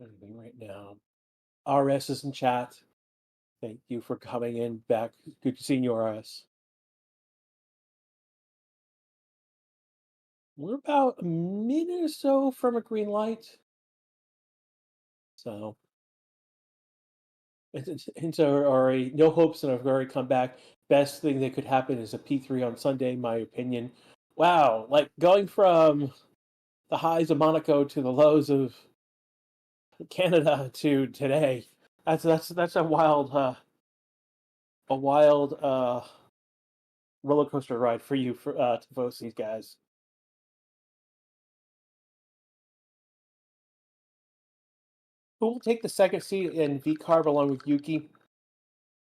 Anything right now. RS is in chat. Thank you for coming in back. Good seeing you, RS. We're about a minute or so from a green light. So, no hopes and a very comeback. Best thing that could happen is a P3 on Sunday, in my opinion. Wow, like going from the highs of Monaco to the lows of Canada to today. That's a wild roller coaster ride for you for to both these guys. Who will take the second seat in V Carb along with Yuki?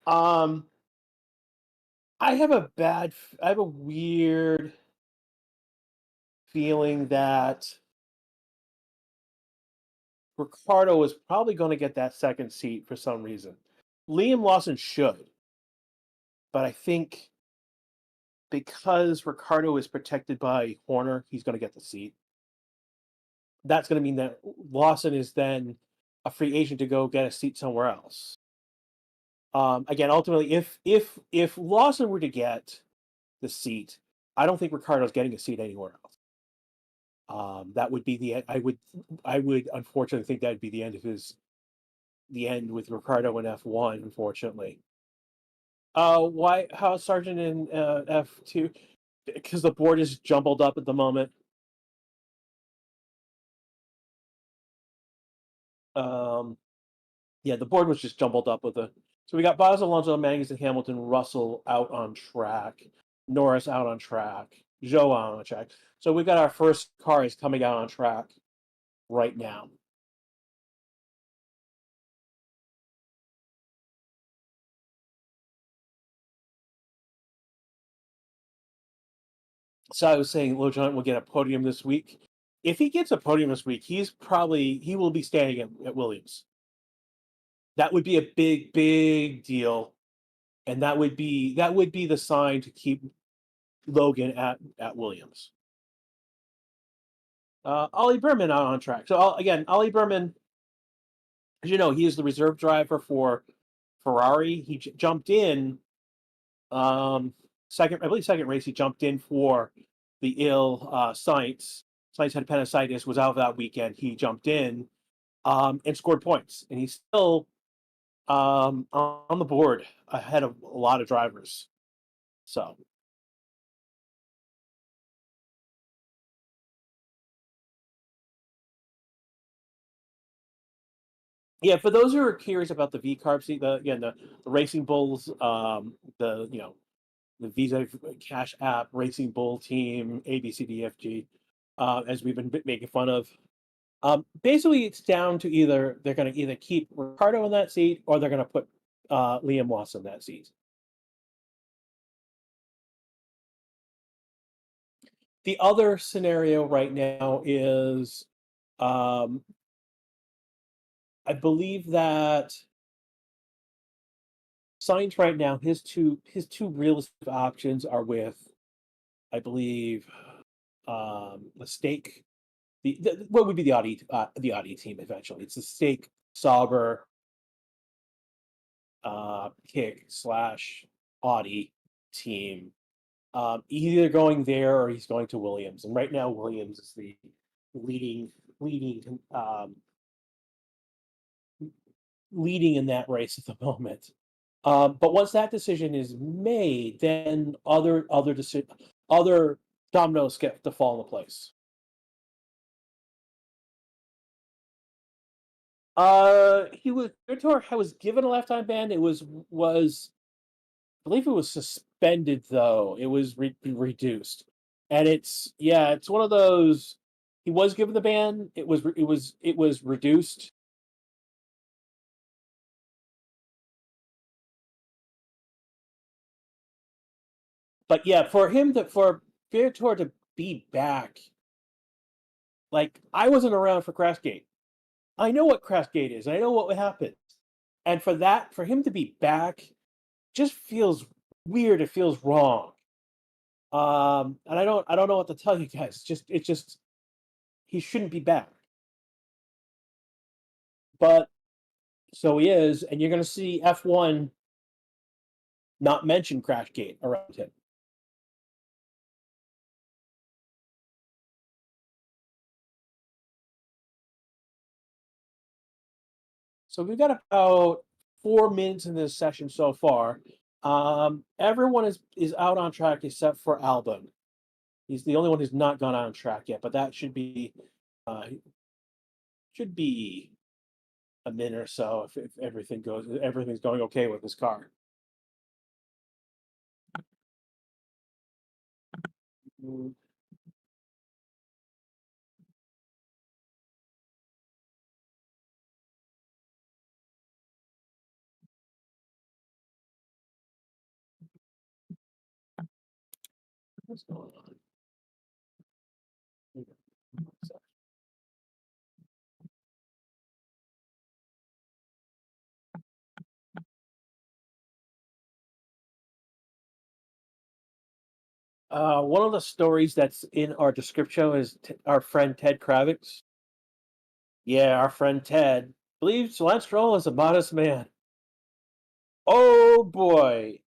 Um, I have a weird feeling that Ricardo is probably going to get that second seat for some reason. Liam Lawson should, but I think because Ricardo is protected by Horner, he's going to get the seat. That's going to mean that Lawson is then a free agent to go get a seat somewhere else. Again, ultimately, if Lawson were to get the seat, I don't think Ricardo's getting a seat anywhere else. That would be I would unfortunately think that'd be the end with Ricardo in F1. Unfortunately, why? How Sargent in F2? Because the board is jumbled up at the moment. Yeah, the board was just jumbled up with the. So we got Bottas, Alonso, Magnussen, Hamilton, Russell out on track, Norris out on track, Zhou out on track. So we've got our first cars coming out on track right now. So I was saying Lojan will get a podium this week. If he gets a podium this week, he will be staying at Williams. That would be a big deal, and that would be the sign to keep Logan at Williams. Ollie Berman out on track. So again, Ollie Berman, as you know, he is the reserve driver for Ferrari. He jumped in second race. He jumped in for the Sainz. Sainz had appendicitis, was out that weekend. He jumped in and scored points, and he's still on the board ahead of a lot of drivers. So yeah, for those who are curious about the V carb seat, the Racing Bulls, the Visa Cash App, Racing Bull Team, ABCDFG, as we've been making fun of. Basically, it's down to they're going to either keep Ricardo in that seat or they're going to put Liam Lawson in that seat. The other scenario right now is, I believe that Sainz right now his two realistic options are with, I believe, the stake. What would be the Audi team eventually? It's the stake Sauber, Kick / Audi team. Either going there or he's going to Williams. And right now, Williams is the leading leading in that race at the moment. But once that decision is made, then other dominoes get to fall into place. Briatore was given a lifetime ban. It was I believe it was suspended though. It was reduced, and it's one of those. He was given the ban. It was reduced. But yeah, for Viator to be back, like I wasn't around for Crashgate. I know what Crashgate is. I know what happened, and for him to be back, just feels weird. It feels wrong. And I don't know what to tell you guys. It's just he shouldn't be back. But so he is, and you're going to see F1 not mention Crashgate around him. So we've got about 4 minutes in this session so far. Everyone is out on track except for Albon. He's the only one who's not gone on track yet, but that uh, should be a minute or so if everything's going okay with his car. Mm, what's going on? One of the stories that's in our description is our friend Ted Kravitz. Yeah, our friend Ted believes Lance Stroll is a modest man. Oh boy,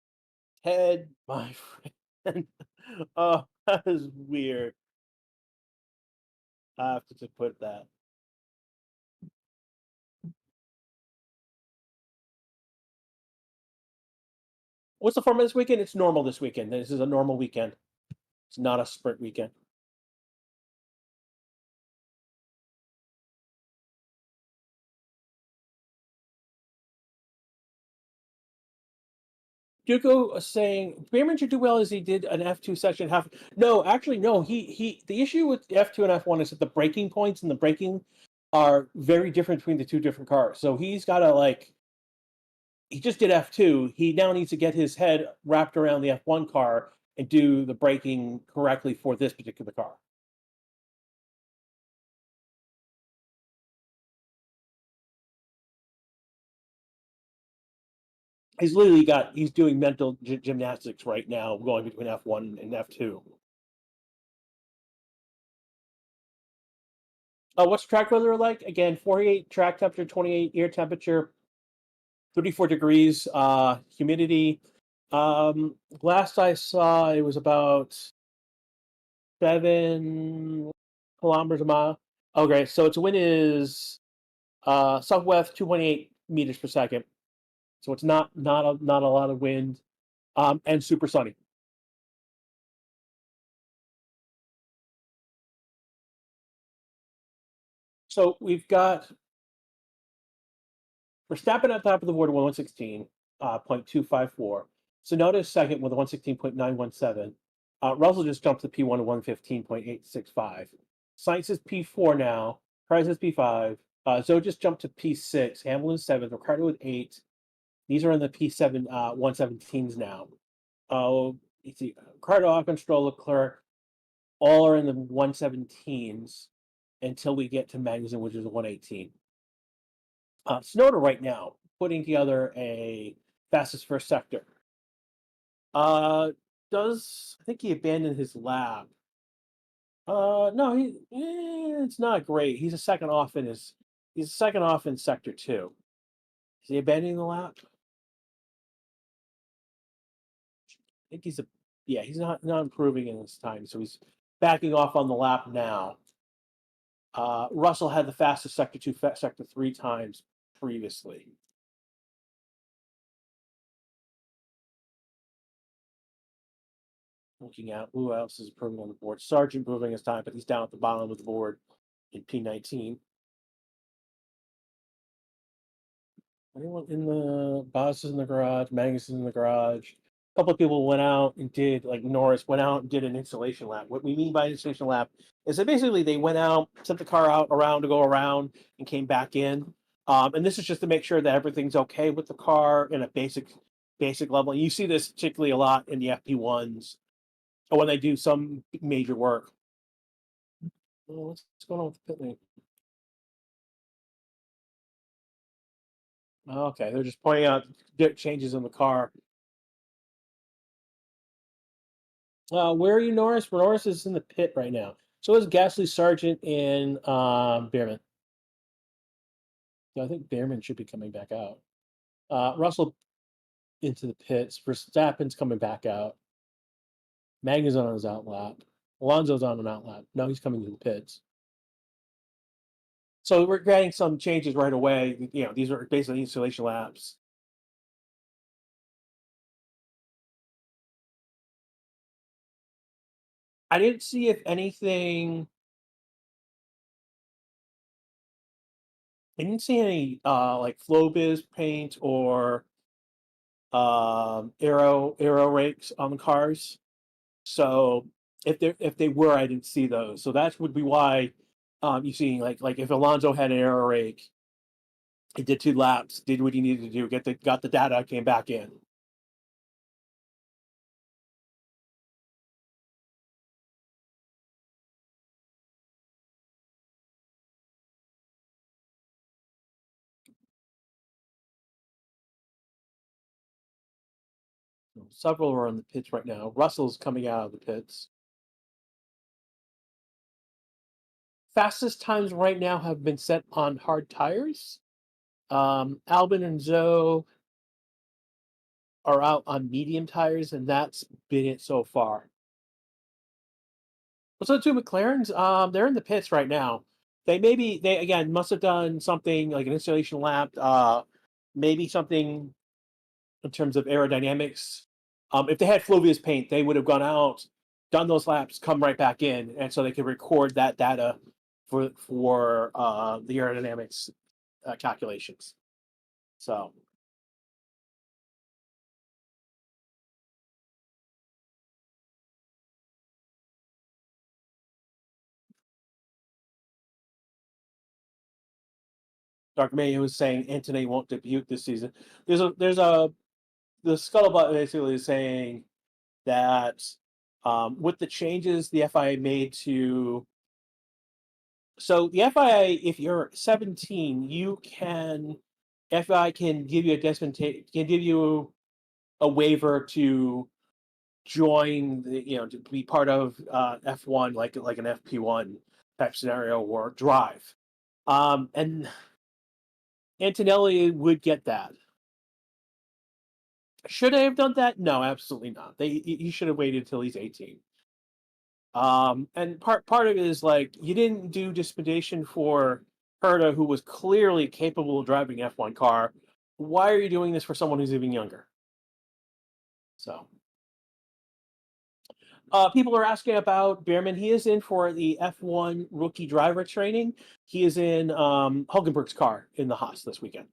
Ted, my friend. Oh, that is weird. I have to just put that. What's the format this weekend? It's normal this weekend. This is a normal weekend. It's not a sprint weekend. Duco saying Behrman should do well as he did an F2 section half. No, actually, no. He. The issue with F2 and F1 is that the braking points and the braking are very different between the two different cars. So he's got to like. He just did F2. He now needs to get his head wrapped around the F1 car and do the braking correctly for this particular car. He's doing mental gymnastics right now, going between F1 and F2. What's track weather like? Again, 48 track temperature, 28 air temperature, 34 degrees, humidity. Last I saw, it was about 7 kilometers a mile. Okay, so its wind is southwest 2.8 meters per second. So it's not a lot of wind, and super sunny. So we've got Verstappen at the top of the board with 116, 0.254. Sonoda is second with a 116.917. Russell just jumped to P1 to 115.865. Sainz is P4 now. Perez is P5. Zoe just jumped to P6. Hamilton 7th. Ricardo with 8. These are in the P7 117s now. You see, Ricardo, Ocon, Stroll, Leclerc, all are in the 117s until we get to Magnussen, which is a 118. Snowden right now putting together a fastest first sector. Does I think he abandoned his lap? No, it's not great. He's a second off in sector 2. Is he abandoning the lap? I think he's not improving in this time, so he's backing off on the lap now. Russell had the fastest sector 2, sector 3 times previously. Looking at who else is improving on the board. Sargent improving his time, but he's down at the bottom of the board in P19. Anyone in the Boss is in the garage, Magnus is in the garage. A couple of people went out and did, like Norris went out and did an installation lap. What we mean by installation lap is that basically they went out, sent the car out around to go around, and came back in. And this is just to make sure that everything's okay with the car in a basic level. And you see this particularly a lot in the FP1s or when they do some major work. What's going on with the pit lane? Okay, they're just pointing out changes in the car. Where are you, Norris? Norris is in the pit right now. So is Gasly, Sargent, and Behrman. So I think Behrman should be coming back out. Russell into the pits. Verstappen's coming back out. Magnus on his out lap. Alonso's on an out lap. No, he's coming to the pits. So we're getting some changes right away. These are basically installation laps. I didn't see if anything. I didn't see any like Flowbiz paint or aero rakes on the cars. So if they were, I didn't see those. So that would be why you see like if Alonso had an aero rake, he did 2 laps, did what he needed to do, got the data, came back in. Several are on the pits right now. Russell's coming out of the pits. Fastest times right now have been set on hard tires. Albin and Zoe are out on medium tires, and that's been it so far. So two McLarens, they're in the pits right now. They again must have done something like an installation lap, maybe something in terms of aerodynamics. If they had Flavia's paint, they would have gone out, done those laps, come right back in, and so they could record that data for the aerodynamics calculations. So Dark May was saying Anthony won't debut this season. There's a the scuttlebutt basically is saying that with the changes the FIA made to so the FIA, if you're 17, you can FIA can give you can give you a waiver to join to be part of F1 like an FP1 type scenario or drive. And Antonelli would get that. Should I have done that? No, absolutely not. He should have waited till he's 18. And part of it is like you didn't do dispensation for Herta, who was clearly capable of driving an F1 car. Why are you doing this for someone who's even younger? So, people are asking about Behrman. He is in for the F1 rookie driver training. He is in Hulkenberg's car in the Haas this weekend.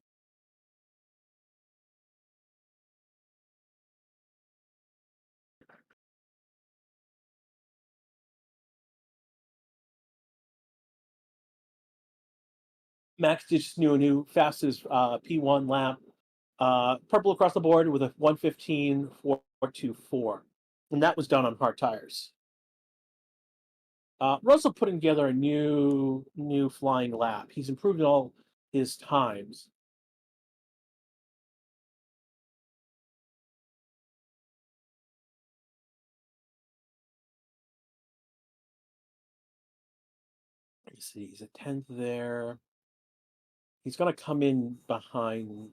Max just knew a new fastest P1 lap. Purple across the board with a 1:15.424. And that was done on hard tires. Russell putting together a new flying lap. He's improved all his times. You see, he's a 10th there. He's going to come in behind.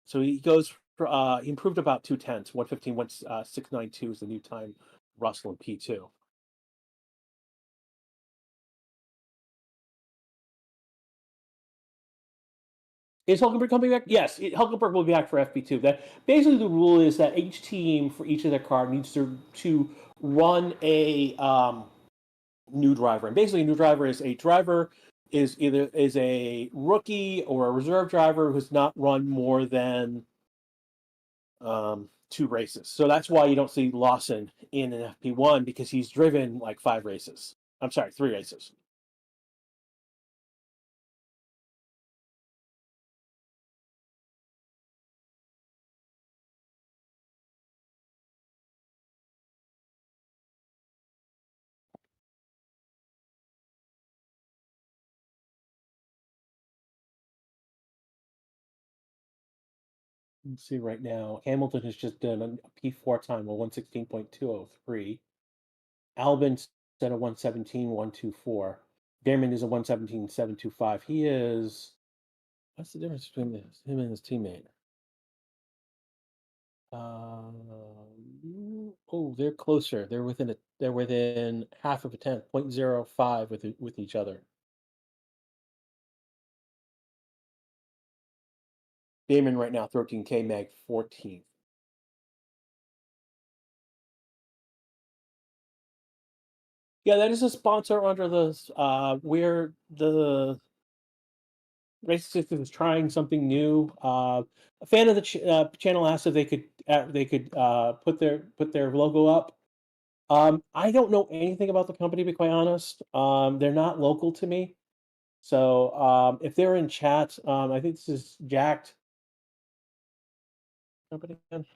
So he goes for, he improved about 2/10. 1:15, 6:92 is the new time. Russell in P2. Is Hulkenberg coming back? Yes, Hulkenberg will be back for FP2. That basically the rule is that each team for each of their car needs to run a new driver, and basically a new driver is a driver is either is a rookie or a reserve driver who's not run more than 2 races. So that's why you don't see Lawson in an FP1 because he's driven like 5 races. I'm sorry, 3 races. Let's see right now. Hamilton has just done a P4 time of 1:16.203. Albin's at a 1:17.124. Damon is a 1:17.725. He is What's the difference between him and his teammate? Oh, they're closer. They're within half of a tenth, 0.05 with each other. Damon right now 13K mag 14th. Yeah, that is a sponsor under where the Race System is trying something new. A fan of the channel asked if they could put their logo up. I don't know anything about the company, to be quite honest. They're not local to me. So if they're in chat, I think this is Jacked company again.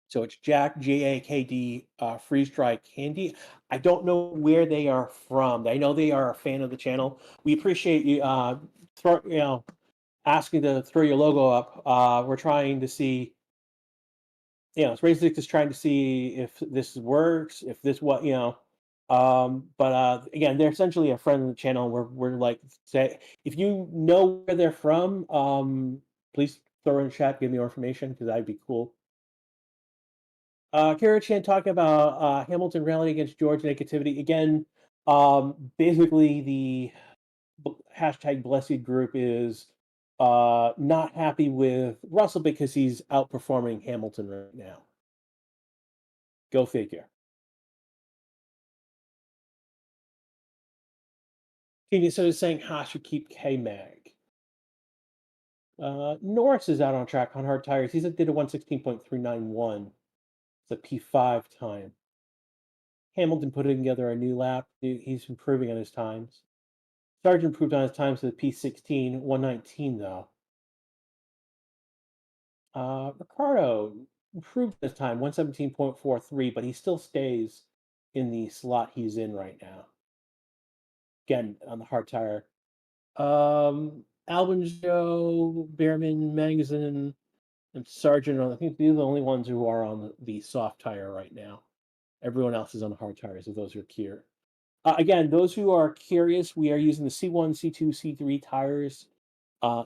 So it's Jack JAKD Freeze Dry Candy. I don't know where they are from. I know they are a fan of the channel. We appreciate you asking to throw your logo up. We're trying to see, Race is trying to see if this works, if this but again, they're essentially a friend of the channel. We're like, say, if you know where they're from, please throw in the chat, give me your information because that'd be cool. Kara Chan talking about Hamilton rally against George negativity again. Basically, the hashtag Blessed group is not happy with Russell because he's outperforming Hamilton right now. Go figure. So he's saying Haas should keep K Mag. Norris is out on track on hard tires. Did a 116.391. It's a P5 time. Hamilton putting together a new lap. He's improving on his times. Sargent improved on his times to the P16, 119 though. Ricardo improved this time, 117.43, but he still stays in the slot he's in right now. Again, on the hard tire. Albin Joe, Behrman, Magazine, and Sargent, I think these are the only ones who are on the soft tire right now. Everyone else is on the hard tires, so those are clear. Again, those who are curious, we are using the C1, C2, C3 tires.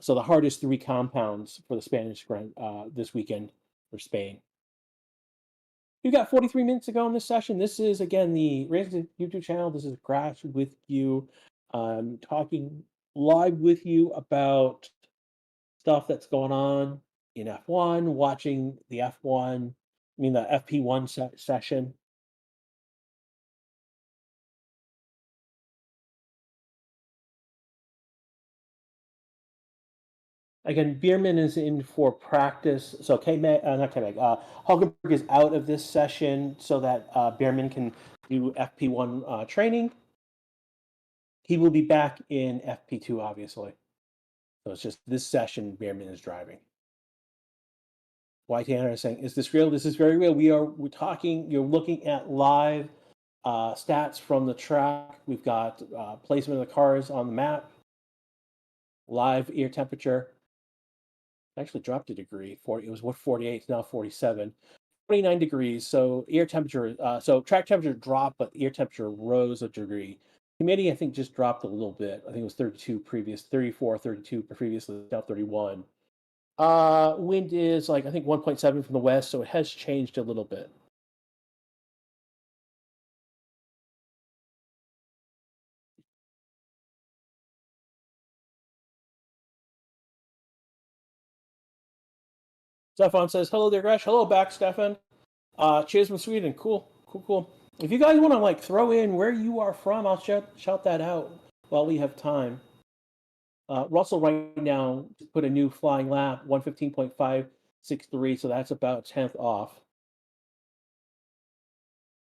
So the hardest three compounds for the Spanish Grand this weekend for Spain. We've got 43 minutes to go in this session. This is, again, the Racing YouTube channel. This is Crash with you. Talking live with you about stuff that's going on in F1, watching the F1, the FP1 session. Again, Bierman is in for practice. So not K-Mag, Hulkenberg is out of this session so that Bierman can do FP1 training. He will be back in FP2, obviously. So it's just this session Bierman is driving. White Tanner is saying, is this real? This is very real. We're talking, you're looking at live stats from the track. We've got placement of the cars on the map, live air temperature. Actually dropped a degree. It was 48, it's now 47. 29 degrees. So air temperature, so track temperature dropped, but air temperature rose a degree. Humidity, I think, just dropped a little bit. I think it was 32 previous, 34, 32 previously, now 31. Wind is I think 1.7 from the west, so it has changed a little bit. Stefan says, hello there, Gresh. Hello back, Stefan. Cheers from Sweden. Cool. If you guys want to throw in where you are from, I'll shout that out while we have time. Russell right now put a new flying lap, 115.563, so that's about 10th off.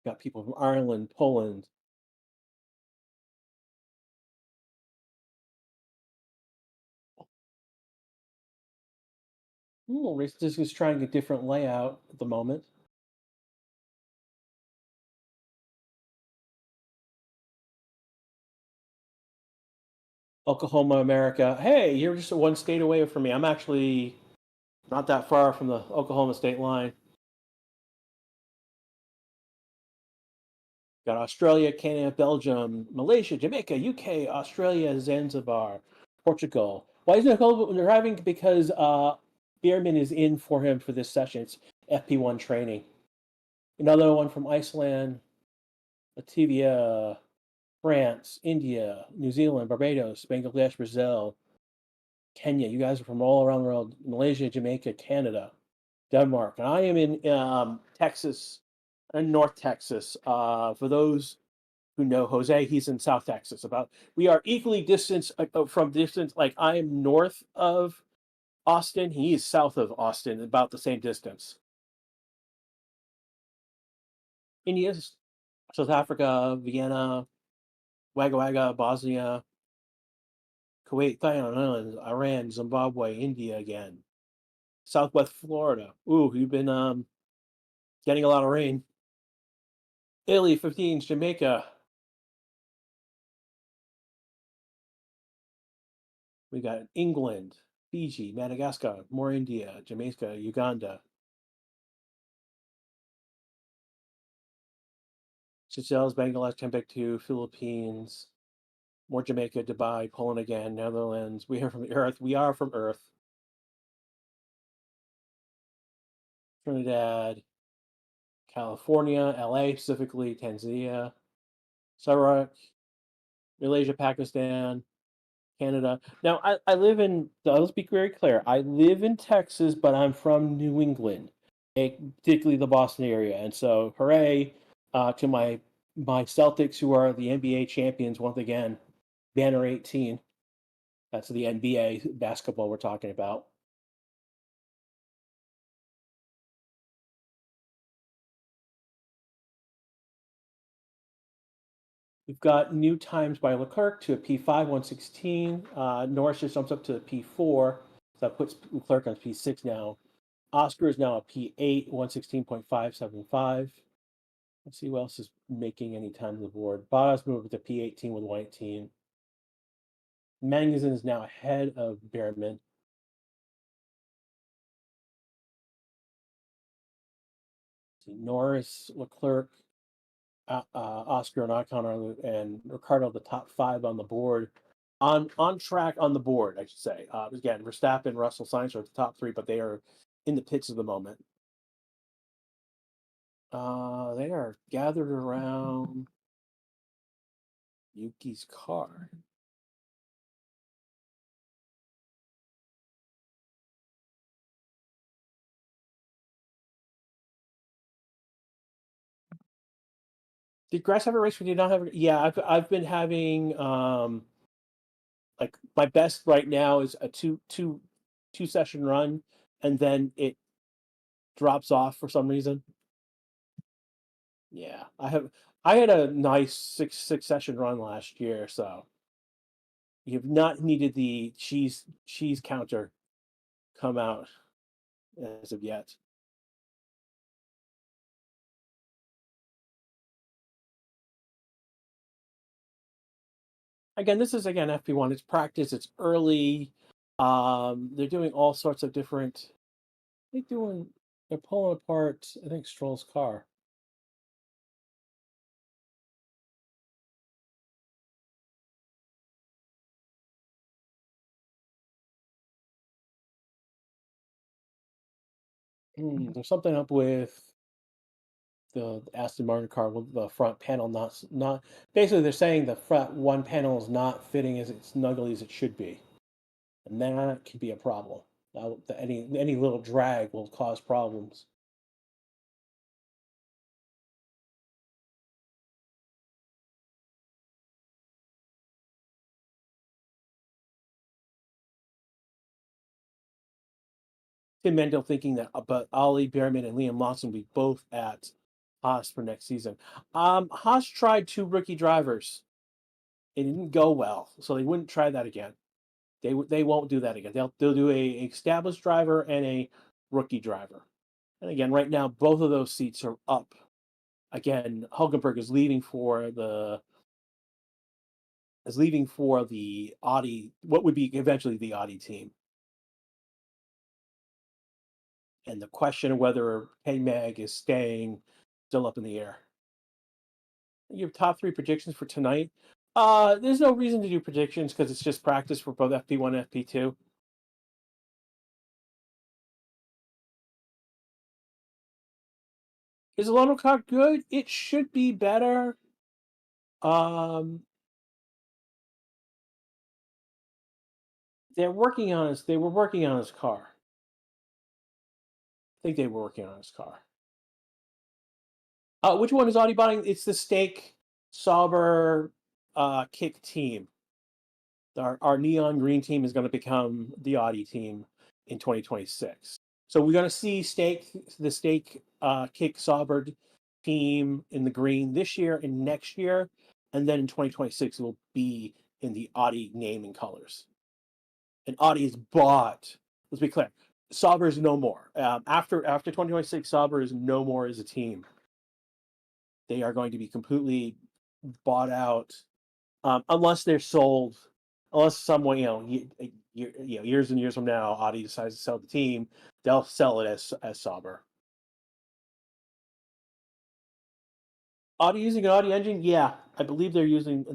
Got people from Ireland, Poland. Race is trying a different layout at the moment. Oklahoma, America. Hey, you're just one state away from me. I'm actually not that far from the Oklahoma state line. Got Australia, Canada, Belgium, Malaysia, Jamaica, UK, Australia, Zanzibar, Portugal. Why isn't it called driving? Because Bierman is in for him for this session. It's FP1 training. Another one from Iceland, Latvia, France, India, New Zealand, Barbados, Bangladesh, Brazil, Kenya. You guys are from all around the world. Malaysia, Jamaica, Canada, Denmark. And I am in Texas, in North Texas. For those who know Jose, he's in South Texas. We are equally distance from distance. Like I am north of Austin, he is south of Austin, about the same distance. India, South Africa, Vienna, Wagga Wagga, Bosnia, Kuwait, Thailand, Islands, Iran, Zimbabwe, India again. Southwest Florida. Ooh, you've been getting a lot of rain. Italy, 15, Jamaica. We got England, Fiji, Madagascar, more India, Jamaica, Uganda. Seychelles, Bangladesh, Timbuktu, Philippines, more Jamaica, Dubai, Poland again, Netherlands. We are from Earth. We are from Earth. Trinidad, California, LA specifically, Tanzania, Sarawak, Malaysia, Pakistan, Canada. Now, I live in, let's be very clear, I live in Texas, but I'm from New England, particularly the Boston area. And so, hooray to my Celtics, who are the NBA champions once again, Banner 18. That's the NBA basketball we're talking about. We've got new times by Leclerc to a P5, 116. Norris just jumps up to a P4. So that puts Leclerc on P6 now. Oscar is now a P8, 116.575. Let's see who else is making any time on the board. Bottas moved to P18 with 118. Magnussen is now ahead of Behrman. Norris, Leclerc, Oscar, and Ocon and Ricardo, the top five on the board. On track on the board, I should say. Again, Verstappen, Russell, Sainz are the top three, but they are in the pits at the moment. They are gathered around Yuki's car. Did Grass have a race? We did not have. Yeah, I've been having like my best right now is a two session run, and then it drops off for some reason. Yeah, I had a nice six session run last year, so you've not needed the cheese counter come out as of yet. Again, this is again FP1. It's practice. It's early. They're doing all sorts of different. They doing. They're pulling apart. I think Stroll's car. There's something up with the Aston Martin car with the front panel not basically they're saying the front one panel is not fitting as snugly as it should be, and that can be a problem. Any little drag will cause problems. Tim Mendel thinking that but Ollie Behrman and Liam Lawson will be both at Haas for next season. Haas tried two rookie drivers. It didn't go well, so they wouldn't try that again. They won't do that again. They'll do a established driver and a rookie driver. And again, right now both of those seats are up. Again, Hulkenberg is leaving for the Audi, what would be eventually the Audi team. And the question of whether K Mag is staying still up in the air. Your top 3 predictions for tonight? There's no reason to do predictions because it's just practice for both FP1 and FP2. Is Alonso car good? It should be better. Um, they're working on his. They were working on his car. I think they were working on his car. Which one is Audi buying? It's the Stake Sauber Kick team. Our neon green team is going to become the Audi team in 2026. So we're going to see the Stake Kick Sauber team in the green this year and next year, and then in 2026 it will be in the Audi name and colors. And Audi is bought. Let's be clear. Sauber is no more. After 2026, Sauber is no more as a team. They are going to be completely bought out, unless they're sold. Unless someone, years and years from now, Audi decides to sell the team, they'll sell it as Sauber. Audi using an Audi engine? Yeah, I believe they're using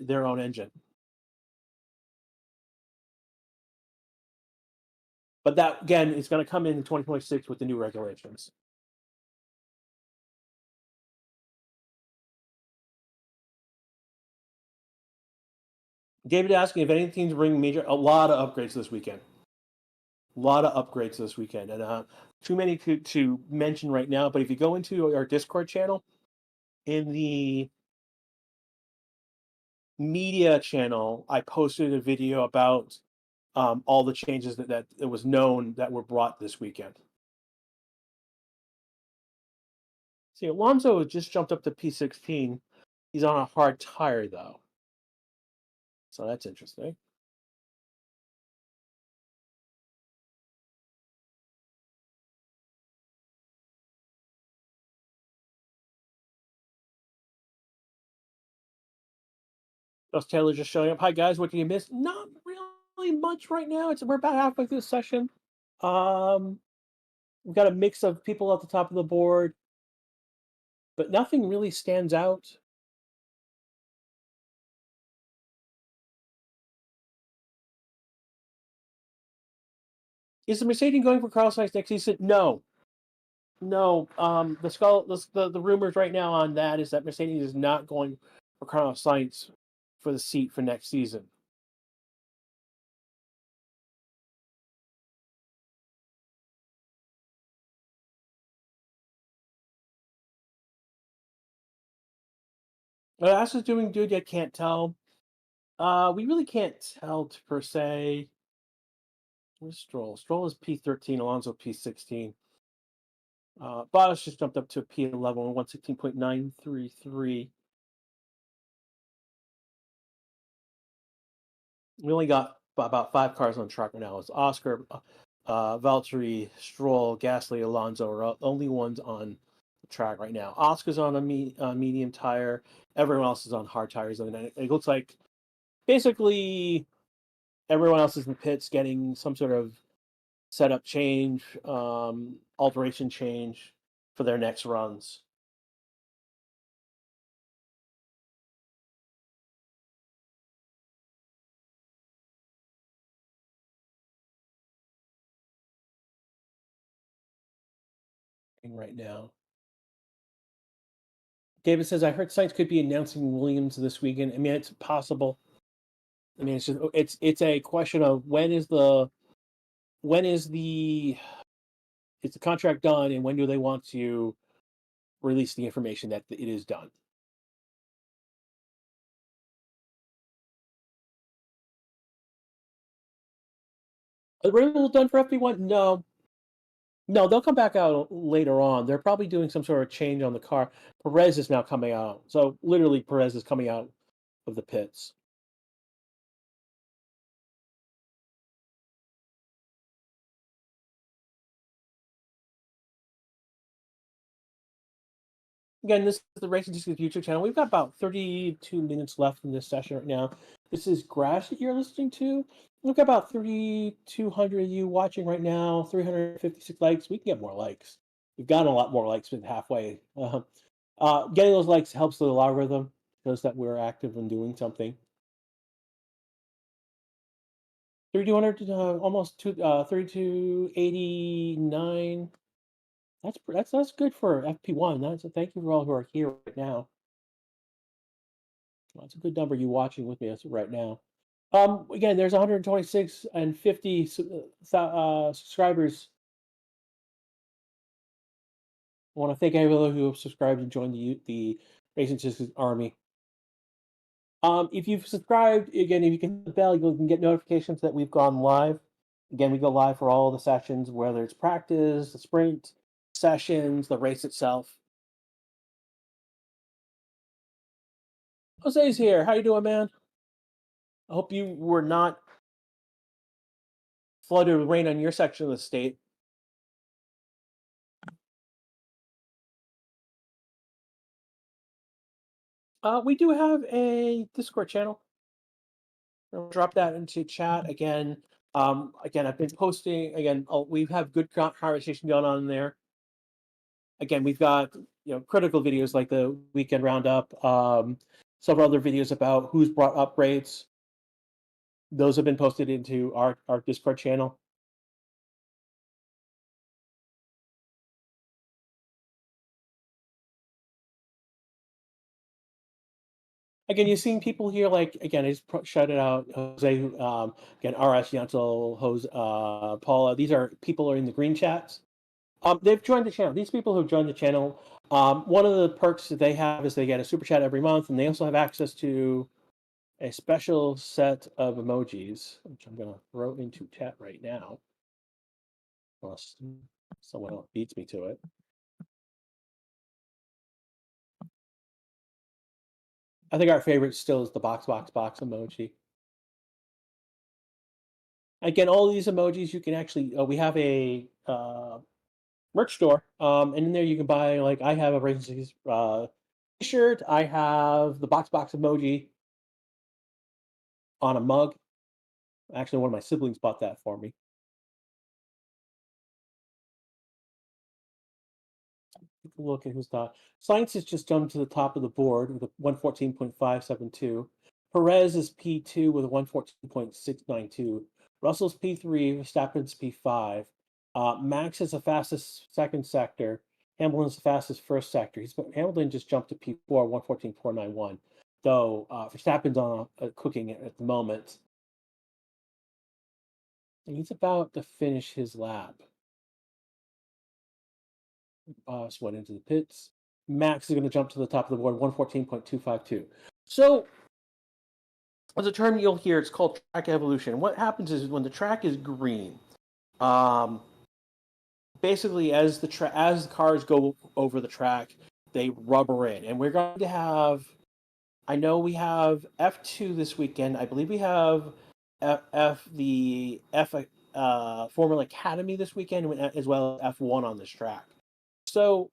their own engine. But that, again, is going to come in 2026 with the new regulations. David asking if any teams bring a lot of upgrades this weekend. A lot of upgrades this weekend. And too many to mention right now. But if you go into our Discord channel, in the media channel, I posted a video about all the changes that it was known that were brought this weekend. See, Alonso just jumped up to P16. He's on a hard tire, though. So that's interesting. Just Taylor just showing up. Hi, guys. What did you miss? Not really much right now. We're about halfway through the session. We've got a mix of people at the top of the board, but nothing really stands out. Is the Mercedes going for Carlos Sainz next season? No. The rumors right now on that is that Mercedes is not going for Carlos Sainz for the seat for next season. Aston's doing good yet can't tell. We really can't tell per se. Where's Stroll? Stroll is P13, Alonso P16. Bottas just jumped up to P11, 116.933. We only got about 5 cars on track right now. It's Oscar, Valtteri, Stroll, Gasly, Alonso are the only ones on the track right now. Oscar's on a medium tire. Everyone else is on hard tires. And it looks like basically everyone else is in the pits getting some sort of setup change, alteration change for their next runs. Right now. David says, I heard Sainz could be announcing Williams this weekend. I mean, it's possible. I mean, it's a question of when is the contract done and when do they want to release the information that it is done. Are the rules done for FP1? No. No, they'll come back out later on. They're probably doing some sort of change on the car. Perez is now coming out. So literally Perez is coming out of the pits. Again, this is the Racing Discus YouTube channel. We've got about 32 minutes left in this session right now. This is Grass that you're listening to. We've got about 3,200 of you watching right now, 356 likes. We can get more likes. We've gotten a lot more likes with halfway. Getting those likes helps the algorithm, shows that we're active and doing something. 3,200, almost 3,289. That's good for FP1. Thank you for all who are here right now. That's a good number you watching with me as right now. Again, there's 126 and 50 subscribers. I want to thank everyone who have subscribed and joined the Racing Citizens Army. If you've subscribed, again, if you can hit the bell, you can get notifications that we've gone live. Again, we go live for all the sessions, whether it's practice, the sprint sessions, the race itself. Jose's here. How you doing, man? I hope you were not flooded with rain on your section of the state. We do have a Discord channel. I'll drop that into chat again. Again, I've been posting. Again, we have good conversation going on there. Again, we've got critical videos like the weekend roundup. Several other videos about who's brought upgrades. Those have been posted into our Discord channel. Again, you've seen people here like again. I just shouted out Jose. Again, RS Yancel, Jose, Paula. These are people who are in the green chats. They've joined the channel. These people who've joined the channel. One of the perks that they have is they get a super chat every month, and they also have access to a special set of emojis, which I'm going to throw into chat right now. Unless someone else beats me to it. I think our favorite still is the box emoji. Again, all these emojis you can actually. We have a merch store, and in there you can buy like I have a Racing T-shirt. I have the box emoji on a mug. Actually, one of my siblings bought that for me. Take a look at who's not. Science has just jumped to the top of the board with a 114.572. Perez is P2 with a 114.692. Russell's P3, Verstappen's P5. Max is the fastest second sector. Hamilton's the fastest first sector. Hamilton just jumped to P4, 114.491. Though Verstappen's on cooking at the moment. And he's about to finish his lap. Went into the pits. Max is going to jump to the top of the board, 114.252. So, as a term you'll hear, it's called track evolution. What happens is when the track is green, basically as the cars go over the track, they rubber in, and we're going to have. I know we have F2 this weekend. I believe we have the F Formula Academy this weekend, as well as F1 on this track. So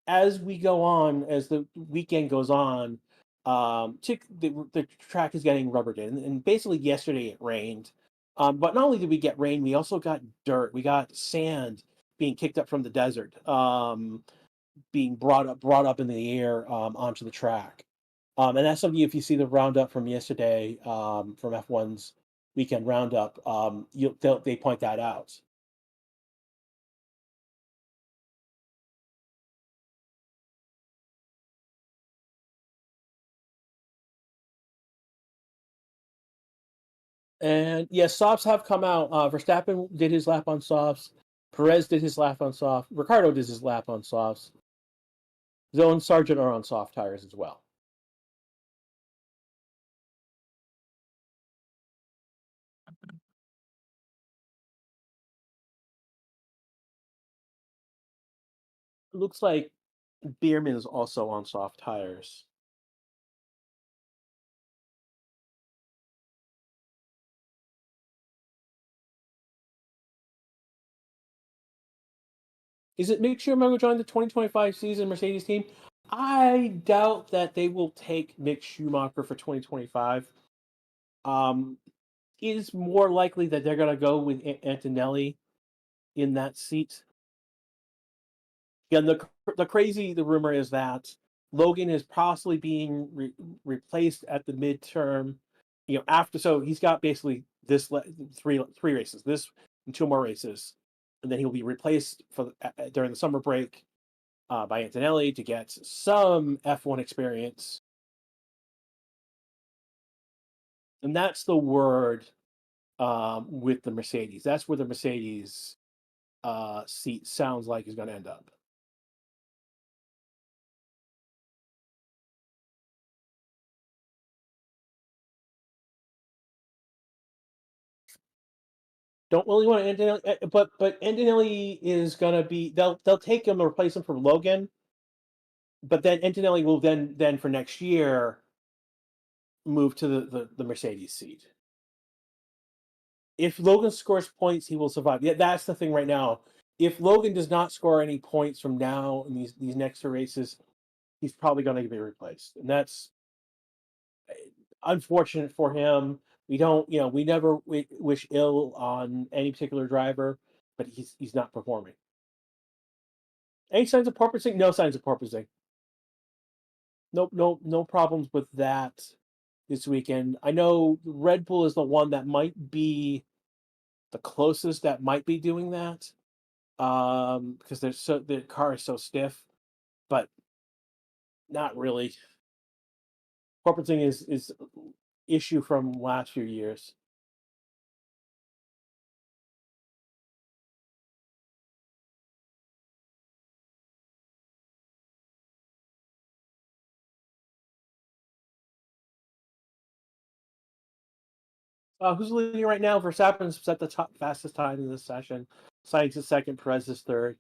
as we go on, as the weekend goes on, the track is getting rubbered in. And basically yesterday it rained. But not only did we get rain, we also got dirt. We got sand being kicked up from the desert, being brought up in the air onto the track. And that's something, if you see the roundup from yesterday, from F1's weekend roundup, they point that out. And yes, softs have come out. Verstappen did his lap on softs. Perez did his lap on soft. Ricardo did his lap on softs. Zoe and Sargent are on soft tires as well. It looks like Bierman is also on soft tires. Is it Mick Schumacher join the 2025 season Mercedes team? I doubt that they will take Mick Schumacher for 2025. It is more likely that they're going to go with Antonelli in that seat. Again, the rumor is that Logan is possibly being replaced at the midterm. After, so he's got basically three races, this and two more races, and then he'll be replaced during the summer break by Antonelli to get some F1 experience. And that's the word with the Mercedes. That's where the Mercedes seat sounds like is going to end up. Don't really want to Antonelli, but Antonelli is going to be, they'll take him to replace him for Logan, but then Antonelli will then for next year move to the Mercedes seat. If Logan scores points, he will survive. Yeah, that's the thing right now. If Logan does not score any points from now in these next two races, he's probably going to be replaced, and that's unfortunate for him. We don't, we never wish ill on any particular driver, but he's not performing. Any signs of porpoising? No signs of porpoising. Nope, no problems with that this weekend. I know Red Bull is the one that might be the closest that might be doing that, because the car is so stiff, but not really. Porpoising is issue from last few years. Who's leading right now? Verstappen's set the top fastest time in this session. Sainz is second. Perez is third.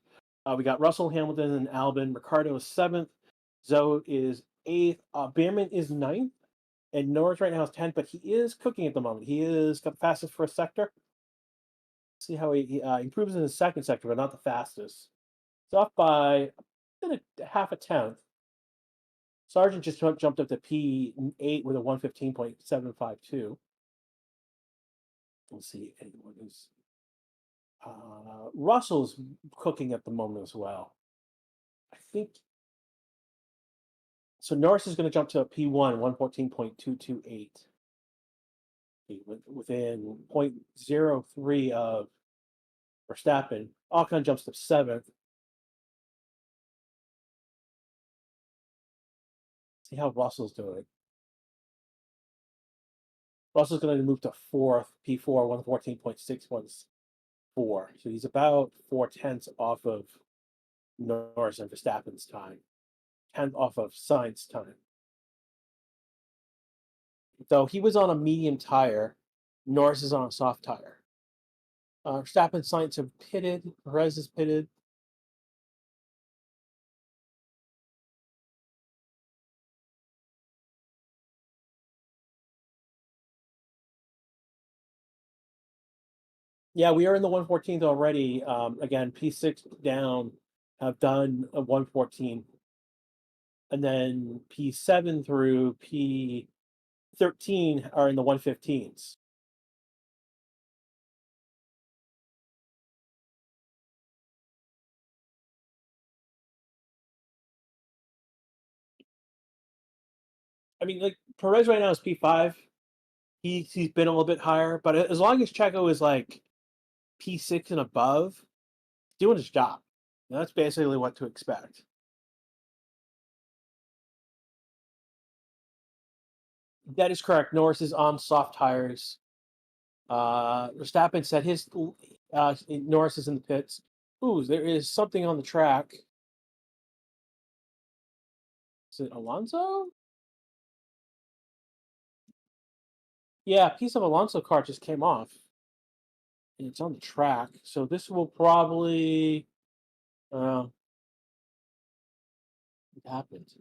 We got Russell, Hamilton, and Albon. Ricciardo is seventh. Zoe is eighth. Bierman is ninth. And Norris right now is 10th, but he is cooking at the moment. He is got the fastest first sector. See how he improves in his second sector, but not the fastest. It's off by half a tenth. Sargent just jumped up to P8 with a 115.752. Let's see, anyone who's Russell's cooking at the moment as well. I think so. Norris is going to jump to a P1, 114.228. Within 0.03 of Verstappen. Ocon jumps to seventh. See how Russell's doing. Russell's going to move to fourth, P4, 114.614. So he's about 4/10 off of Norris and Verstappen's time. 10th off of Sainz's time. So he was on a medium tire. Norris is on a soft tire. Verstappen, Sainz have pitted. Perez is pitted. Yeah, we are in the 114th already. Again, P6 down have done a 114. And then P7 through P13 are in the 115s. I mean, like, Perez right now is P5. He's been a little bit higher, but as long as Checo is like P6 and above, doing his job. That's basically what to expect. That is correct. Norris is on soft tires. Verstappen said his Norris is in the pits. Ooh, there is something on the track. Is it Alonso? Yeah, a piece of Alonso car just came off. And it's on the track. So this will probably what happened.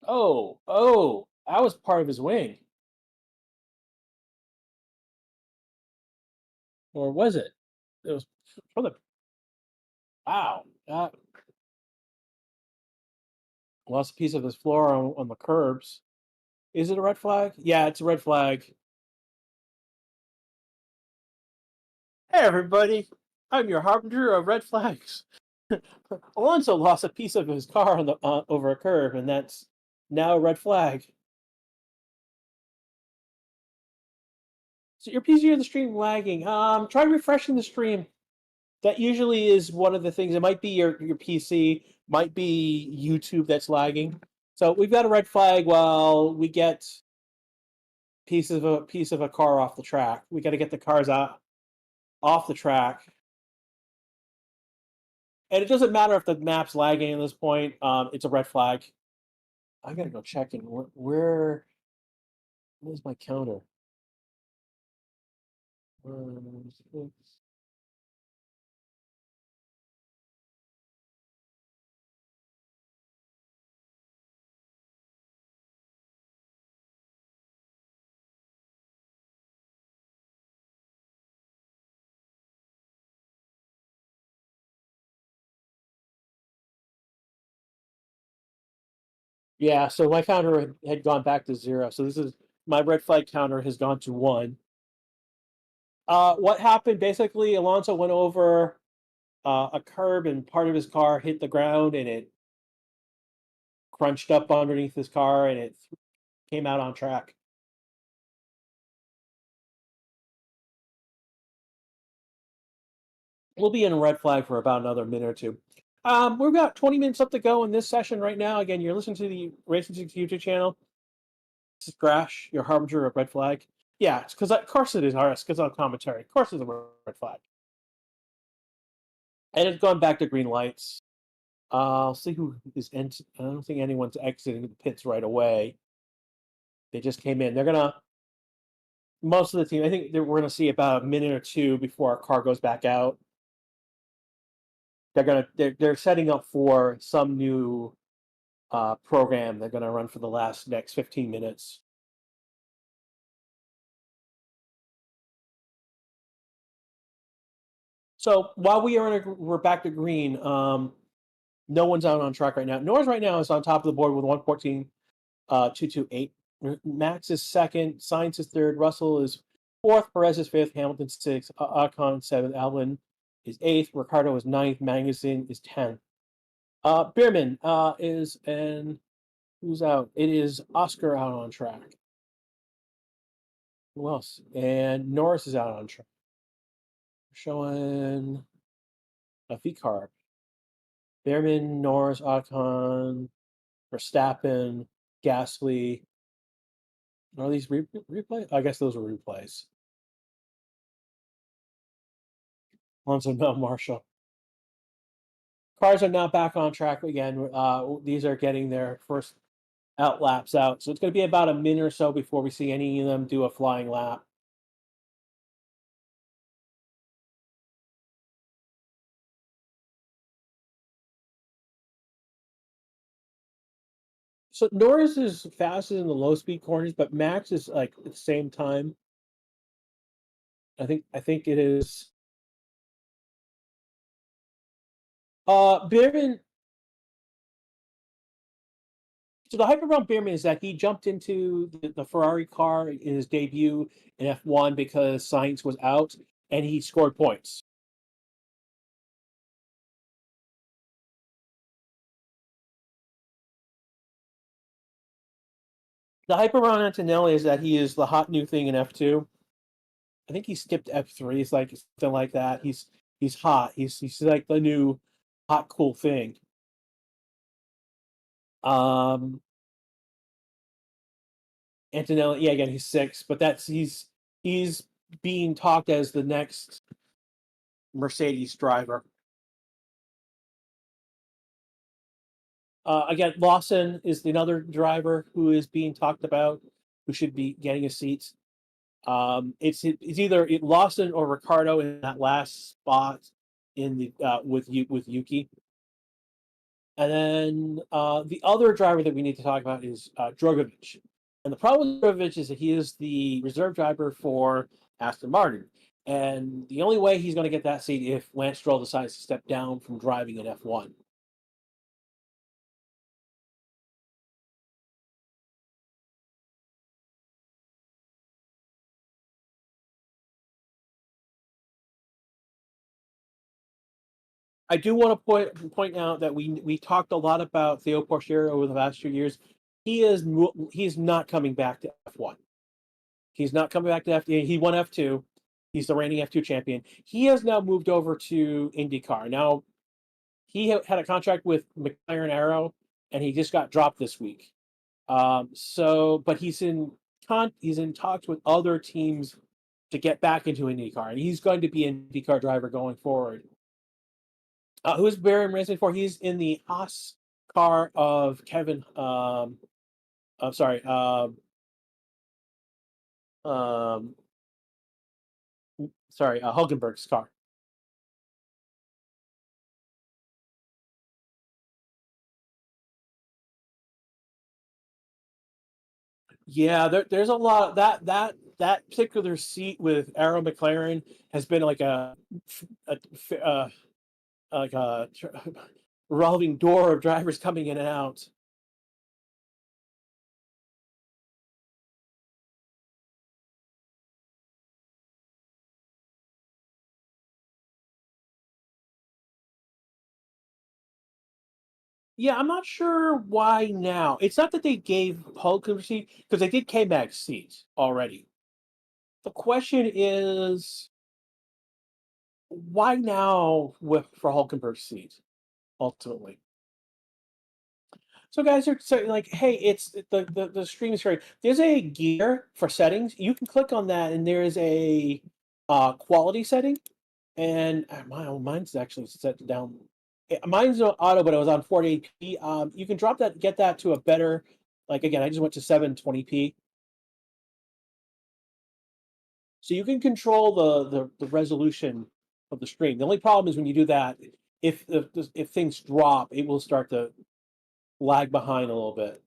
Oh, that was part of his wing. Or was it? It was from the wow. That lost a piece of his floor on the curbs. Is it a red flag? Yeah, it's a red flag. Hey, everybody. I'm your harbinger of red flags. Alonso lost a piece of his car on the over a curve, and that's now a red flag. So your PC or the stream lagging. Try refreshing the stream. That usually is one of the things. It might be your PC, might be YouTube that's lagging. So we've got a red flag while we get piece of a car off the track. We got to get the cars out off the track. And it doesn't matter if the map's lagging at this point. It's a red flag. I gotta go check in. Where's my counter? Where's Yeah, so my counter had gone back to 0. So this is my red flag counter has gone to 1. What happened? Basically, Alonso went over a curb and part of his car hit the ground and it crunched up underneath his car and it came out on track. We'll be in a red flag for about another minute or two. We've got 20 minutes left to go in this session right now. Again, you're listening to the Racing 6 YouTube channel. This is Grash, your harbinger of red flag. Yeah, it's because of course it is RS, because of commentary. Of course it's a red flag. And it's gone back to green lights. I'll see who is. I don't think anyone's exiting the pits right away. They just came in. They're gonna. Most of the team. I think we're gonna see about a minute or two before our car goes back out. They're setting up for some new program. They're gonna run for the next 15 minutes. So while we're back to green. No one's out on track right now. Norris right now is on top of the board with 114.228. Max is second. Sainz is third. Russell is fourth. Perez is fifth. Hamilton sixth. Ocon seventh. Albon is eighth. Ricardo is ninth. Magnussen is 10th. Bierman is and who's out? It is Oscar out on track. Who else? And Norris is out on track. Showing a V card. Bierman, Norris, Ocon, Verstappen, Gasly. Are these replays? I guess those were replays. Alonso, no, Marshall. Cars are now back on track again. These are getting their first laps out. So it's going to be about a minute or so before we see any of them do a flying lap. So Norris is fastest in the low speed corners, but Max is like at the same time. I think it is. Bierman. So the hype around Bierman is that he jumped into the Ferrari car in his debut in F1 because Sainz was out, and he scored points. The hype around Antonelli is that he is the hot new thing in F2. I think he skipped F3. It's like something like that. He's hot. He's like the new hot cool thing. Um, Antonelli, yeah, again he's 6, but he's being talked as the next Mercedes driver. Again, Lawson is another driver who is being talked about, who should be getting a seat. It's either Lawson or Ricardo in that last spot in the with Yuki. And then the other driver that we need to talk about is Drogovic. And the problem with Drogovic is that he is the reserve driver for Aston Martin. And the only way he's going to get that seat if Lance Stroll decides to step down from driving in F1. I do want to point out that we talked a lot about Theo Porcher over the last few years. He's not coming back to F1. He's not coming back to F1. He won F2. He's the reigning F2 champion. He has now moved over to IndyCar. Now he had a contract with McLaren Arrow, and he just got dropped this week. But he's in talks with other teams to get back into IndyCar, and he's going to be an IndyCar driver going forward. Who's Barry racing for? He's in the Haas car of Kevin. I'm sorry. Um, Hulkenberg's car. Yeah, there's a lot that particular seat with Arrow McLaren has been like a, a like a revolving door of drivers coming in and out. Yeah, I'm not sure why now. It's not that they gave Hulkenberg seat because they did K-Mag's seat already. The question is why now for Hulkenberg's seat ultimately. So guys are saying like, hey, it's the stream is great. There's a gear for settings. You can click on that, and there's a quality setting. And mine's actually set down. Mine's auto, but it was on 48p. You can get that to a better. Like again, I just went to 720p, so you can control the resolution of the stream. The only problem is when you do that, if things drop, it will start to lag behind a little bit.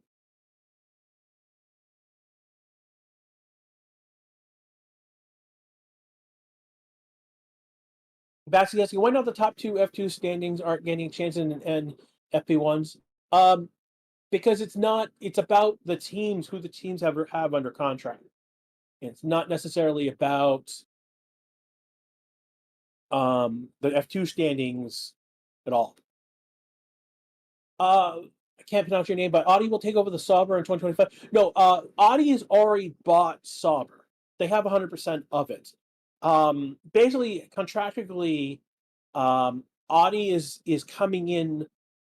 Baxter asking, why not the top two F2 standings aren't getting chances in FP1s? Um, because it's about the teams, who the teams have under contract. It's not necessarily about the F2 standings at all. I can't pronounce your name, but Audi will take over the Sauber in 2025. No, Audi has already bought Sauber. They have 100% of it. Basically, contractually, Audi is coming in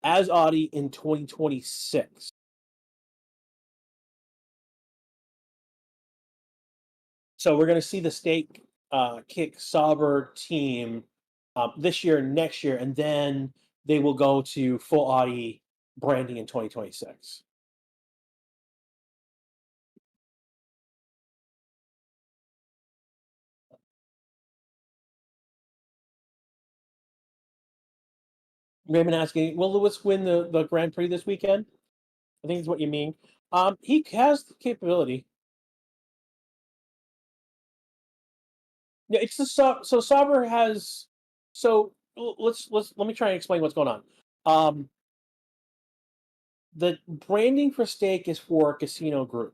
as Audi in 2026. So we're going to see the stake kick Sauber team this year, next year, and then they will go to full Audi branding in 2026. Raymond asking, will Lewis win the Grand Prix this weekend? I think is what you mean. He has the capability. Yeah, it's the so Sauber has. So let me try and explain what's going on. The branding for stake is for Casino Group.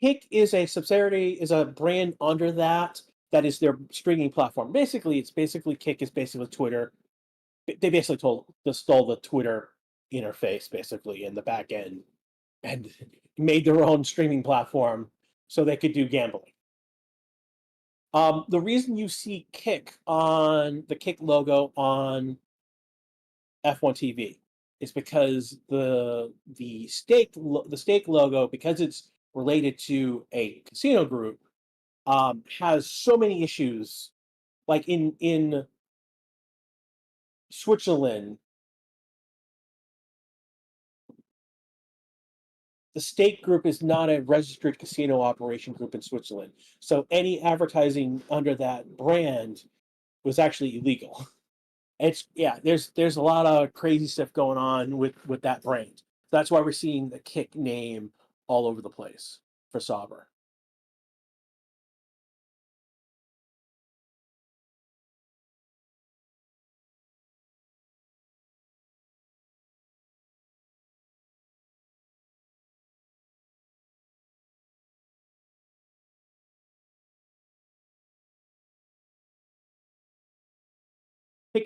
Kick is a subsidiary, is a brand under that is their streaming platform. Basically, Kick is basically Twitter. They basically stole the Twitter interface basically in the back end and made their own streaming platform so they could do gambling. The reason you see Kick on the Kick logo on F1 TV is because the stake logo, because it's related to a casino group, has so many issues. Like in Switzerland, the stake group is not a registered casino operation group in Switzerland. So any advertising under that brand was actually illegal. It's yeah, there's a lot of crazy stuff going on with that brand. That's why we're seeing the Kick name all over the place for Sauber.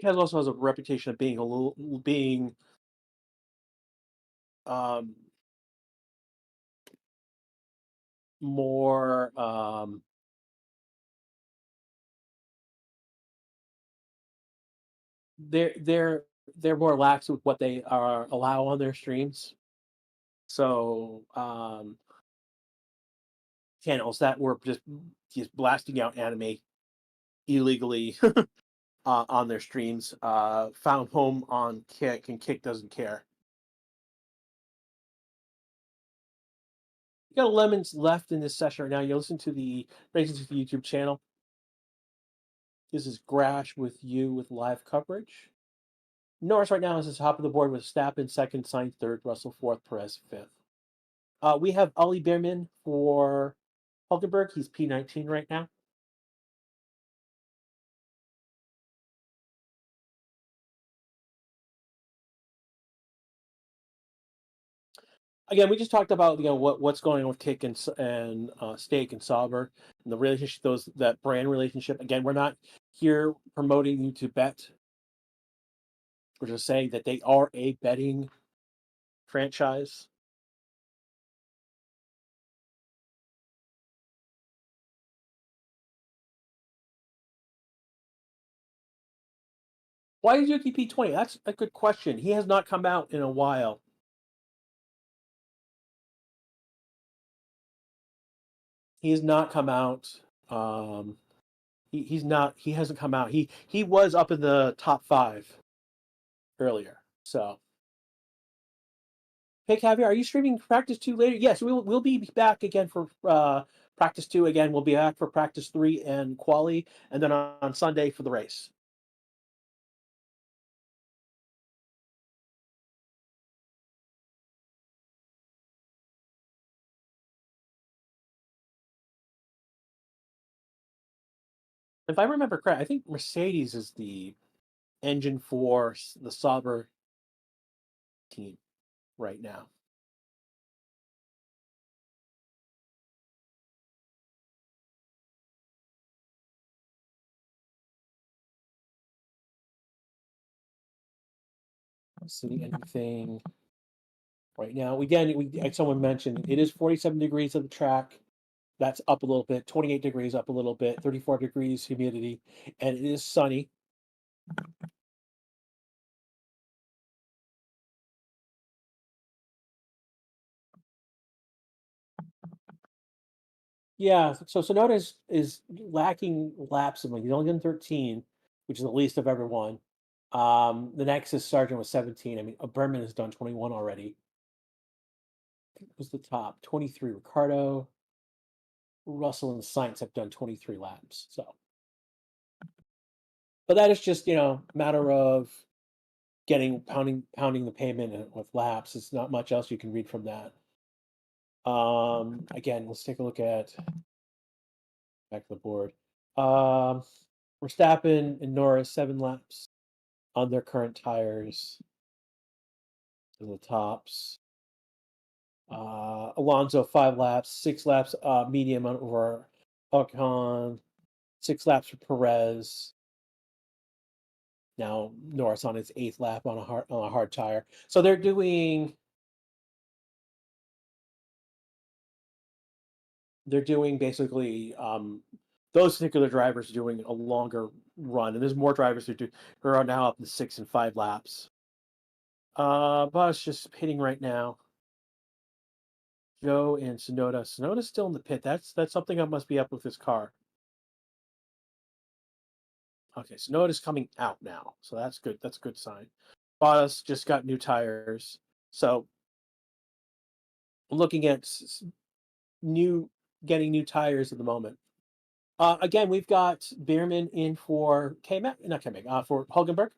Pick also has a reputation of being a little being um, more they're they're more lax with what they are allow on their streams. So channels that were just blasting out anime illegally on their streams found home on Kick, and Kick doesn't care. You got 11 minutes left in this session right now. You listen to the Racing to the YouTube channel. This is Grash with you with live coverage. Norris right now is at the top of the board with Verstappen second, Sainz third, Russell fourth, Perez fifth. We have Ollie Behrman for Hulkenberg. He's P19 right now. Again, we just talked about what's going on with Kick and Steak and Sauber and the relationship, that brand relationship. Again, we're not here promoting you to bet. We're just saying that they are a betting franchise. Why is Yuki P20? That's a good question. He has not come out in a while. He has not come out. He's not. He hasn't come out. He was up in the top 5 earlier. So, hey Caviar, are you streaming practice 2 later? Yes, we'll be back again for practice 2 again. We'll be back for practice 3 and quali, and then on Sunday for the race. If I remember correct, I think Mercedes is the engine for the Sauber team right now. See anything right now? Like someone mentioned, it is 47 degrees of the track. That's up a little bit. 28 degrees up a little bit. 34 degrees humidity, and it is sunny. Yeah, so Sonoda is lacking laps. He's only done 13, which is the least of everyone. The next is Sargent with 17. I mean, Berman has done 21 already. Was the top 23. Ricardo, Russell, and Sainz have done 23 laps. So, but that is just matter of pounding the pavement with laps. It's not much else you can read from that. Again, let's take a look at back to the board. Verstappen and Norris 7 laps on their current tires to the tops. Alonso 5 laps, 6 laps medium over Ocon, 6 laps for Perez. Now Norris on his 8th lap on a hard tire. So they're doing basically those particular drivers doing a longer run, and there's more drivers who are now up to 6 and 5 laps. Bottas just hitting right now. Joe and Sonoda. Sonoda's still in the pit. That's something that must be up with his car. Okay, Sonoda's coming out now, so that's good. That's a good sign. Bottas just got new tires, so looking at getting new tires at the moment. Again, we've got Behrman in for for Hulkenberg,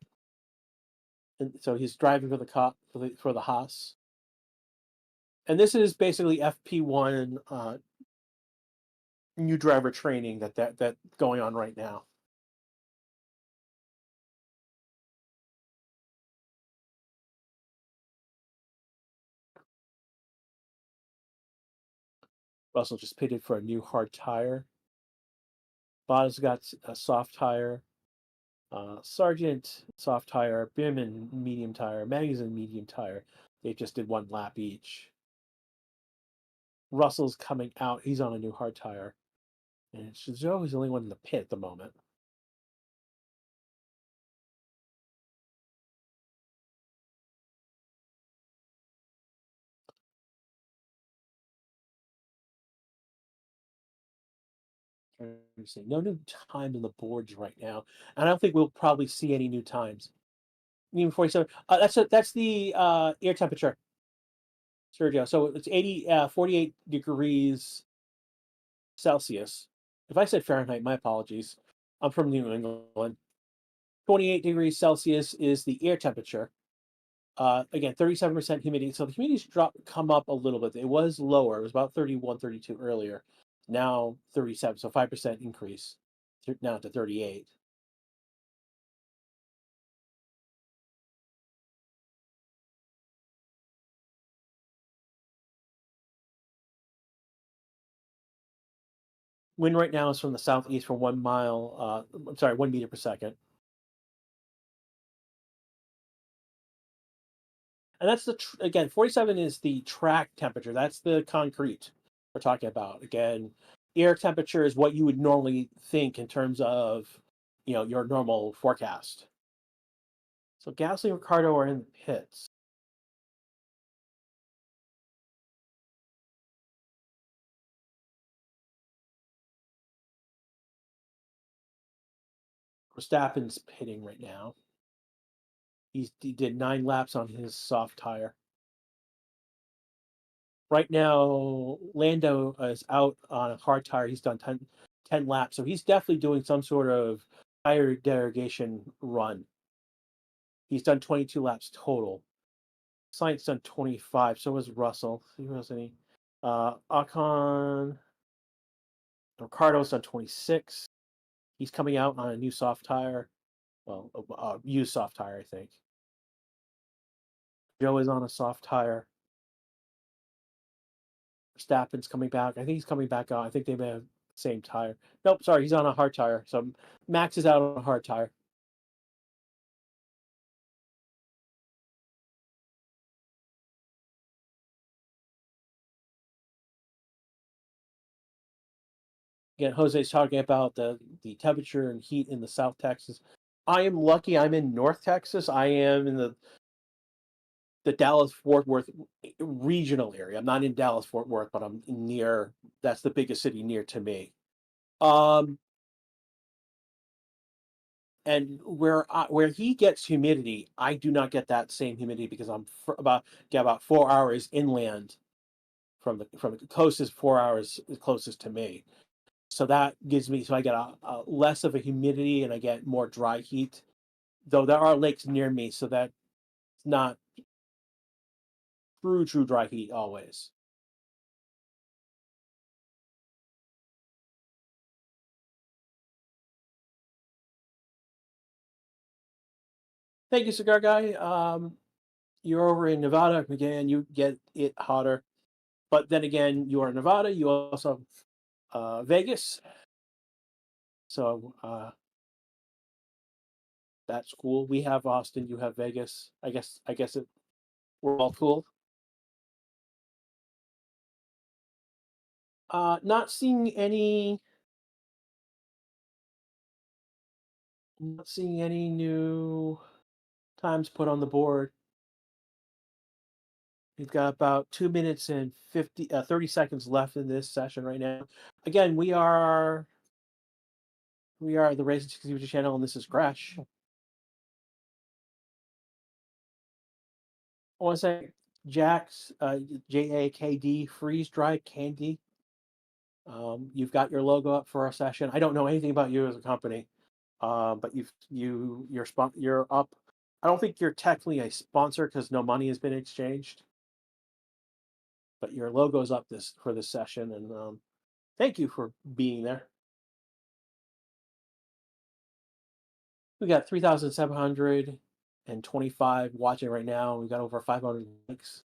and so he's driving for the Haas. And this is basically FP1 new driver training that going on right now. Russell just pitted for a new hard tire. Bottas got a soft tire. Sargent soft tire, Bimman medium tire, Magnussen medium tire. They just did 1 lap each. Russell's coming out. He's on a new hard tire. And Zhou is the only one in the pit at the moment. No new time in the boards right now. And I don't think we'll probably see any new times. Even 47. That's the air temperature, Sergio. So it's 48 degrees Celsius. If I said Fahrenheit, my apologies. I'm from New England. 28 degrees Celsius is the air temperature. Again, 37% humidity. So the humidity's come up a little bit. It was lower. It was about 31, 32 earlier. Now 37. So 5% increase now to 38. Wind right now is from the southeast for 1 mile. I'm sorry, 1 meter per second. And that's again, 47 is the track temperature. That's the concrete we're talking about. Again, air temperature is what you would normally think in terms of, your normal forecast. So Gasly and Ricardo are in the pits. Verstappen's pitting right now. He did 9 laps on his soft tire. Right now, Lando is out on a hard tire. He's done 10 laps, so he's definitely doing some sort of tire derogation run. He's done 22 laps total. Sainz done 25. So was Russell. Who else any? Ocon. Ricardo's done 26. He's coming out on a new soft tire. Well, used soft tire, I think. Joe is on a soft tire. Verstappen's coming back. I think he's coming back on. I think they may have the same tire. Nope, sorry, he's on a hard tire. So Max is out on a hard tire. Again, Jose's talking about the temperature and heat in the South Texas. I am lucky. I'm in North Texas. I am in the Dallas Fort Worth regional area. I'm not in Dallas Fort Worth, but I'm near. That's the biggest city near to me. Um, and where he gets humidity, I do not get that same humidity because I'm about 4 hours inland from the coast. Is 4 hours closest to me. So that gives me, so I get a less of a humidity and I get more dry heat. Though there are lakes near me, so that's not true dry heat always. Thank you, Cigar Guy. You're over in Nevada again. You get it hotter, but then again, you are in Nevada. You also have Vegas, so that's cool. We have Austin. You have Vegas. I guess we're all cool. Not seeing any. Not seeing any new times put on the board. We've got about 2 minutes and 30 seconds left in this session right now. Again, we are the Racing 60 channel, and this is Crash. I want to say Jack's JAKD freeze dry candy. You've got your logo up for our session. I don't know anything about you as a company, but you're up. I don't think you're technically a sponsor because no money has been exchanged, but your logo's up for this session, and thank you for being there. We got 3,725 watching right now. We got over 500 likes.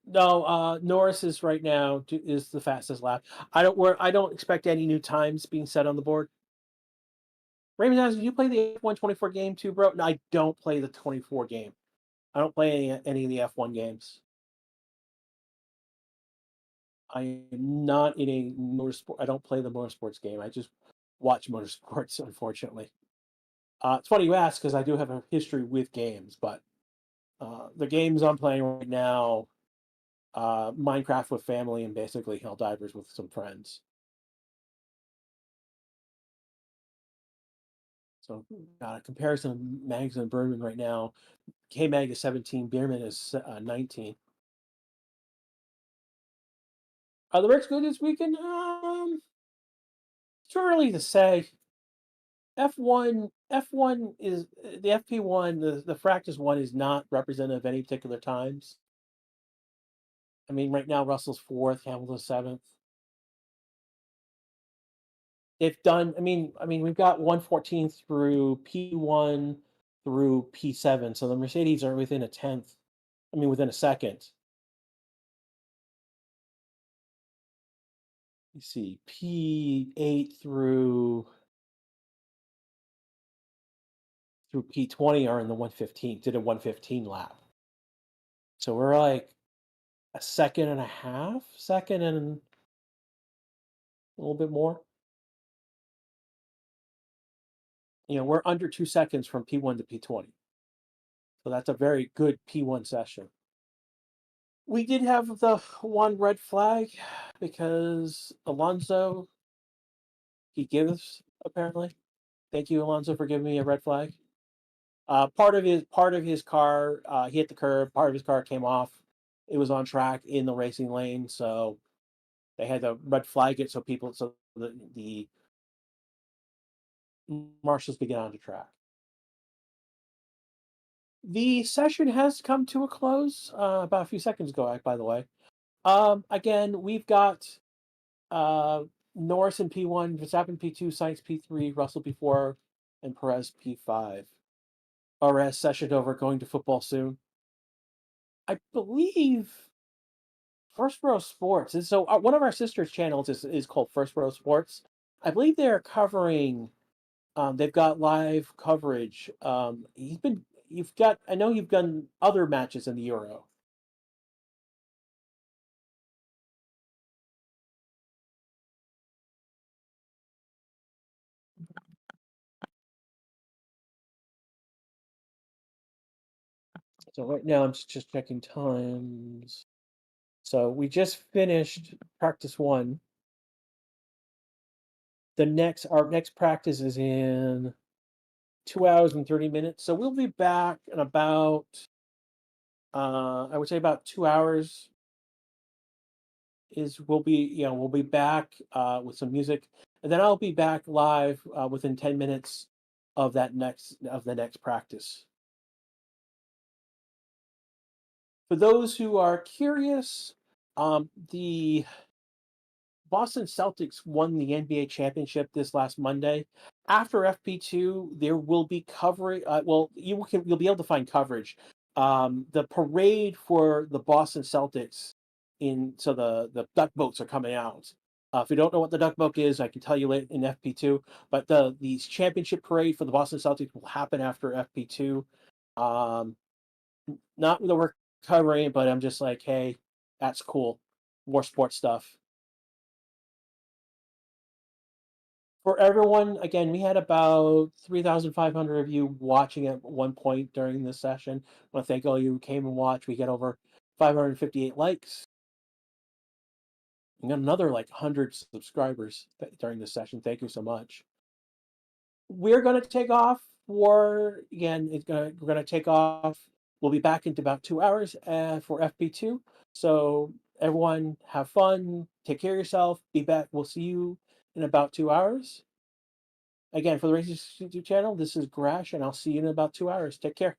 No, Norris is right now is the fastest lap. I don't expect any new times being set on the board. Raymond asks, "Do you play the F1 24 game too, bro?" No, I don't play the 24 game. I don't play any of the F1 games. I am not in a motorsport. I don't play the motorsports game. I just watch motorsports, unfortunately. It's funny you ask because I do have a history with games, but the games I'm playing right now, Minecraft with family and basically Helldivers with some friends. So, a comparison of Mags and Berman right now. K Mag is 17, Bierman is 19. Are the Ricks good this weekend? It's too early to say. F1 is the FP1, the practice one is not representative of any particular times. I mean, right now Russell's fourth, Hamilton's seventh. They've done. I mean, we've got 114 through P1 through P7, so the Mercedes are within a tenth. I mean, within a second. You see, P8 through P20 are in the 115. Did a 115 lap, so we're like a second and a half, second and a little bit more. We're under 2 seconds from P1 to P20. So that's a very good P1 session. We did have the one red flag because Alonso, he gives apparently. Thank you, Alonso, for giving me a red flag. Part of his car, he hit the curb. Part of his car came off. It was on track in the racing lane, so they had to red flag it so the marshals could get onto track. The session has come to a close about a few seconds ago, by the way. Again, we've got uh, Norris in P1, Verstappen P2, Sainz P3, Russell P4, and Perez P5. RS session over, going to football soon. I believe First Row Sports. And so one of our sister's channels is called First Row Sports. I believe they're covering. They've got live coverage. I know you've done other matches in the Euro. So right now I'm just checking times. So we just finished practice one. Our next practice is in 2 hours and 30 minutes. So we'll be back in about I would say about 2 hours is we'll be back with some music, and then I'll be back live within 10 minutes of the next practice. For those who are curious, the Boston Celtics won the NBA championship this last Monday. After FP2, there will be coverage. Well, you'll be able to find coverage. The parade for the Boston Celtics so the duck boats are coming out. If you don't know what the duck boat is, I can tell you later in FP2. But the championship parade for the Boston Celtics will happen after FP2. Um, Not that we're covering, but I'm just like, hey, that's cool. More sports stuff. For everyone, again, we had about 3,500 of you watching at one point during this session. I want to thank all you who came and watched. We get over 558 likes. We got another like 100 subscribers during this session. Thank you so much. We're going to take off we're going to take off. We'll be back in about 2 hours for FP2. So everyone have fun. Take care of yourself. Be back. We'll see you in about 2 hours. Again, for the Racing YouTube channel, this is Grash, and I'll see you in about 2 hours. Take care.